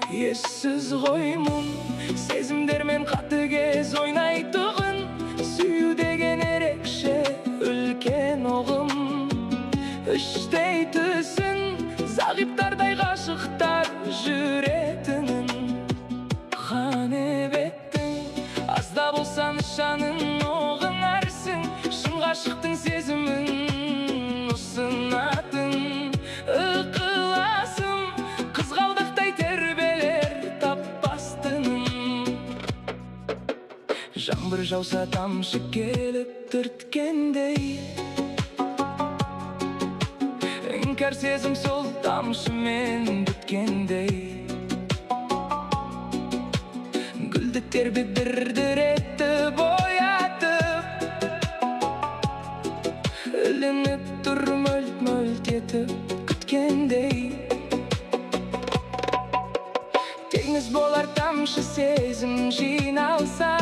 Ессіз қоймын сезімдермен қатыгез ойнайтұғын. Сүю деген ерекше үлкен оғым. Іштей түсін зағиптардай ғашықтар жүретінін. Қанебеттің азда болса нышанын оғын әрсің. Шын ғашықтың сезімін ұсынатын. Ықыласым қызғалдақтай тербелер таппастының. Жаңбыр жауса тамшы келіп түрткендей, іңкәр сезім сол тамшымен бүткендей. Гүлді тербеп дір-дір етіп оятып, ілініп тұр мөлт-мөлт етіп күткендей. Теңіз болар тамшы сезім жиналса,